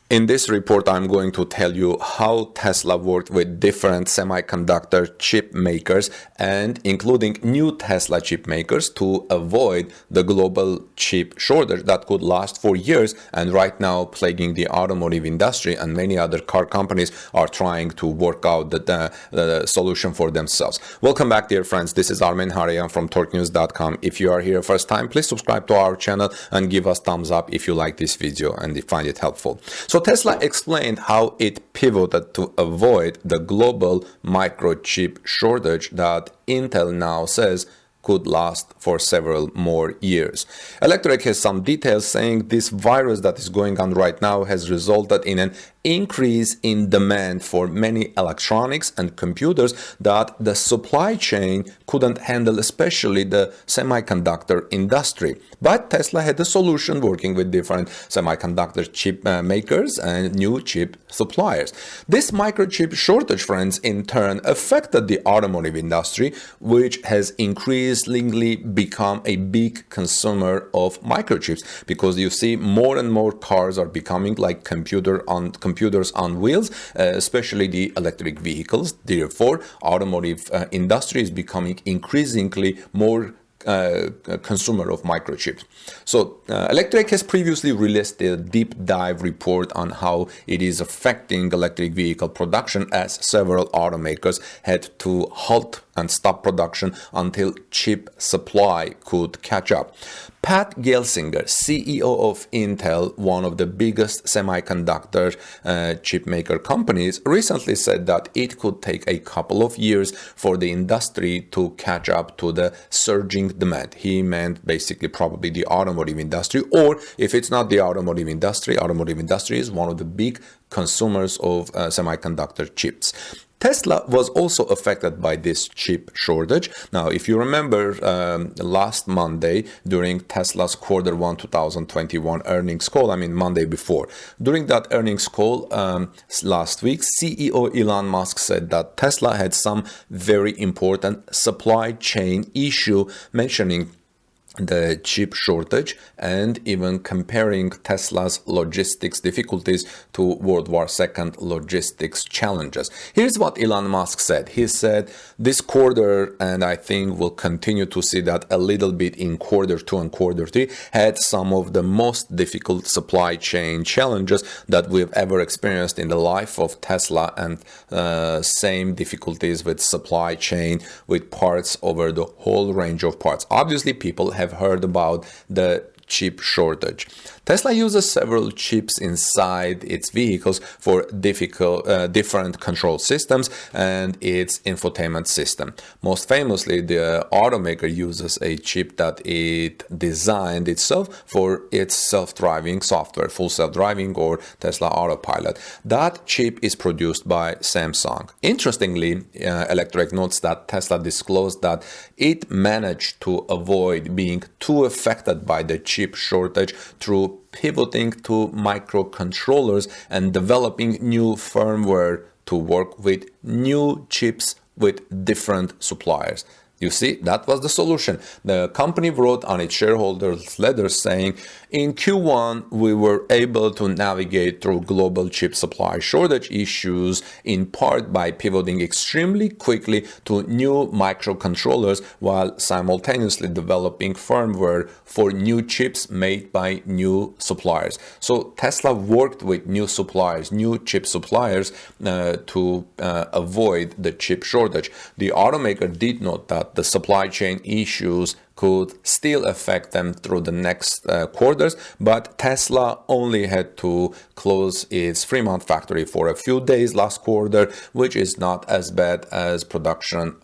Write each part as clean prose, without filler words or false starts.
In this report, I'm going to tell you how Tesla worked with different semiconductor chip makers and including new Tesla chip makers to avoid the global chip shortage that could last for years and right now plaguing the automotive industry, and many other car companies are trying to work out the solution for themselves. Welcome back, dear friends. This is Armen Harian from TorqueNews.com. If you are here first time, please subscribe to our channel and give us thumbs up if you like this video and you find it helpful. So Tesla explained how it pivoted to avoid the global microchip shortage that Intel now says could last for several more years. Electrek has some details saying this virus that is going on right now has resulted in an increase in demand for many electronics and computers that the supply chain couldn't handle, especially the semiconductor industry. But Tesla had a solution working with different semiconductor chip makers and new chip suppliers. This microchip shortage, friends, in turn affected the automotive industry, which has increasingly become a big consumer of microchips, because you see more and more cars are becoming like computers on wheels, especially the electric vehicles. Therefore, automotive industry is becoming increasingly more consumer of microchips. So Electrek has previously released a deep dive report on how it is affecting electric vehicle production, as several automakers had to halt and stop production until chip supply could catch up. Pat Gelsinger, CEO of Intel, one of the biggest semiconductor chip maker companies, recently said that it could take a couple of years for the industry to catch up to the surging demand. He meant basically probably the automotive industry, or if it's not the automotive industry is one of the big consumers of semiconductor chips. Tesla was also affected by this chip shortage. Now, if you remember last Monday during Tesla's Q1 2021 earnings call, Monday before, during that earnings call last week, CEO Elon Musk said that Tesla had some very important supply chain issue, mentioning the chip shortage and even comparing Tesla's logistics difficulties to World War II logistics challenges. Here's what Elon Musk said. He said this quarter, and I think we'll continue to see that a little bit in Q2 and Q3, had some of the most difficult supply chain challenges that we've ever experienced in the life of Tesla, and same difficulties with supply chain, with parts over the whole range of parts. Obviously, people have heard about the chip shortage. Tesla uses several chips inside its vehicles for different control systems and its infotainment system. Most famously, the automaker uses a chip that it designed itself for its self-driving software, full self-driving or Tesla Autopilot. That chip is produced by Samsung. Interestingly, Electrek notes that Tesla disclosed that it managed to avoid being too affected by the chip shortage through pivoting to microcontrollers and developing new firmware to work with new chips with different suppliers. You see, that was the solution. The company wrote on its shareholders' letter saying, in Q1, we were able to navigate through global chip supply shortage issues in part by pivoting extremely quickly to new microcontrollers while simultaneously developing firmware for new chips made by new suppliers. So Tesla worked with new suppliers, new chip suppliers to avoid the chip shortage. The automaker did note that the supply chain issues could still affect them through the next quarters, but Tesla only had to close its Fremont factory for a few days last quarter, which is not as bad as production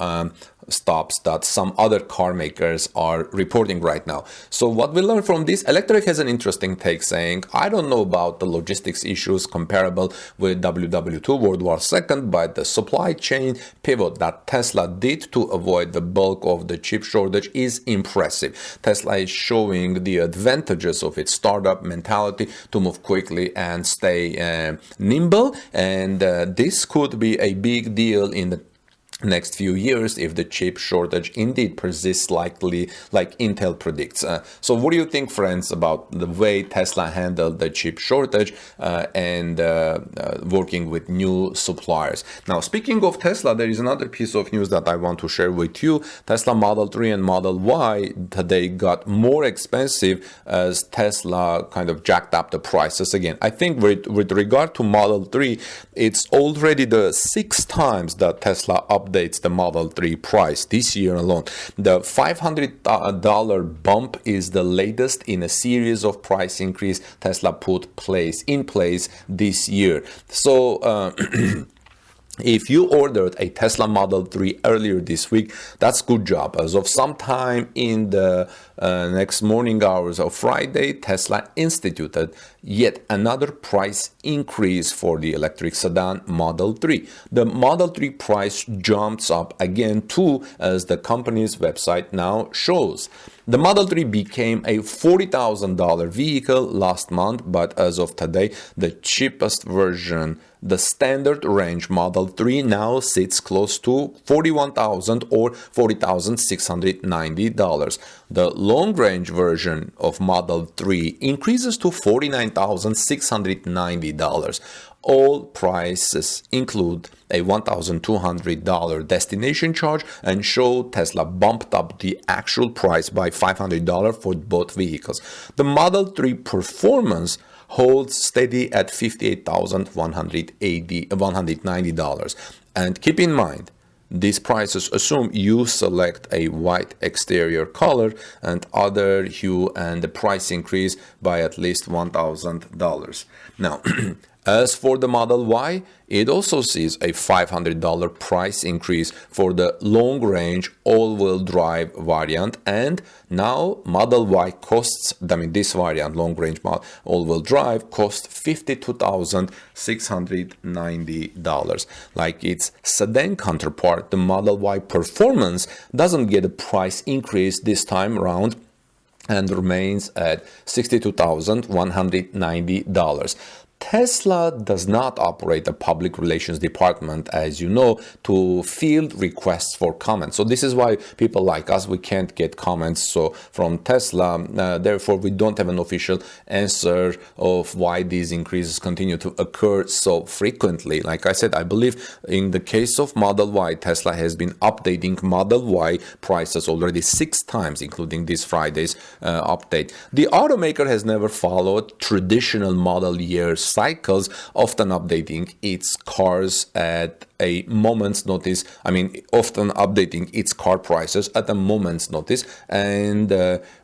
stops that some other car makers are reporting right now. So what we learn from this, Electrek has an interesting take saying, I don't know about the logistics issues comparable with WW2 World War II, but the supply chain pivot that Tesla did to avoid the bulk of the chip shortage is impressive. Tesla is showing the advantages of its startup mentality to move quickly and stay nimble, and this could be a big deal in the next few years if the chip shortage indeed persists likely like Intel predicts. So what do you think, friends, about the way Tesla handled the chip shortage and working with new suppliers? Now, speaking of Tesla, there is another piece of news that I want to share with you. Tesla Model 3 and Model Y today got more expensive as Tesla kind of jacked up the prices again. I think with regard to Model 3, it's already the 6th times that Tesla updates the Model 3 price this year alone. The $500 bump is the latest in a series of price increase Tesla put in place this year. So if you ordered a Tesla Model 3 earlier this week, that's good job. As of sometime in the next morning hours of Friday, Tesla instituted yet another price increase for the electric sedan Model 3. The Model 3 price jumps up again too, as the company's website now shows. The Model 3 became a $40,000 vehicle last month, but as of today, the cheapest version, the standard range Model 3, now sits close to $41,000 or $40,690. The long range version of Model 3 increases to $49,690. All prices include a $1,200 destination charge and show Tesla bumped up the actual price by $500 for both vehicles. The Model 3 performance holds steady at $58,190. And keep in mind, these prices assume you select a white exterior color and other hue, and the price increase by at least $1,000. Now, as for the Model Y, it also sees a $500 price increase for the long-range all-wheel drive variant, and now Model Y costs, this variant, long-range all-wheel drive, costs $52,690. Like its sedan counterpart, the Model Y Performance doesn't get a price increase this time around and remains at $62,190. Tesla does not operate a public relations department, as you know, to field requests for comments. So this is why people like us, we can't get comments from Tesla. Therefore, we don't have an official answer of why these increases continue to occur so frequently. Like I said, I believe in the case of Model Y, Tesla has been updating Model Y prices already 6 times, including this Friday's update. The automaker has never followed traditional model year cycles, often updating its cars at a moment's notice. Often updating its car prices at a moment's notice and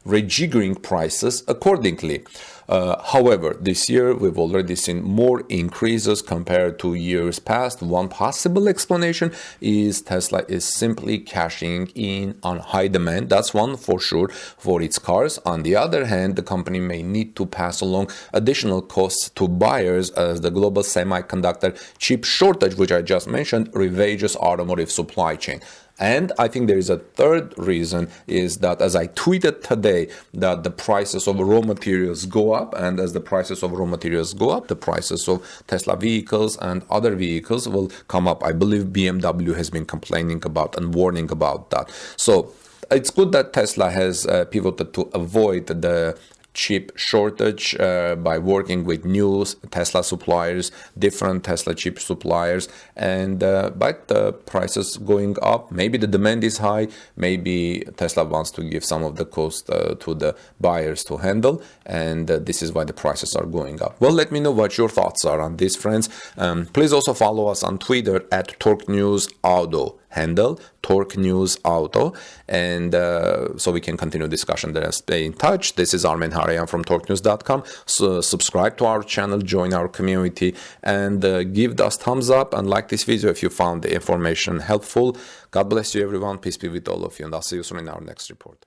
rejiggering prices accordingly. However, this year we've already seen more increases compared to years past. One possible explanation is Tesla is simply cashing in on high demand. That's one for sure for its cars. On the other hand, the company may need to pass along additional costs to buyers as the global semiconductor chip shortage, which I just mentioned, ravages automotive supply chain. And I think there is a third reason, is that, as I tweeted today, that the prices of raw materials go up, and as the prices of raw materials go up, the prices of Tesla vehicles and other vehicles will come up. I believe BMW has been complaining about and warning about that. So it's good that Tesla has pivoted to avoid the chip shortage by working with new Tesla suppliers, different Tesla chip suppliers, and but the prices going up. Maybe the demand is high, maybe Tesla wants to give some of the cost to the buyers to handle, and this is why the prices are going up. Well, let me know what your thoughts are on this, friends. Please also follow us on Twitter at Torque News Auto, handle Torque News Auto, and so we can continue discussion there. Stay in touch. This is Armen Harayan from TorqueNews.com. So subscribe to our channel, join our community, and give us thumbs up and like this video if you found the information helpful. God bless you, everyone. Peace be with all of you, and I'll see you soon in our next report.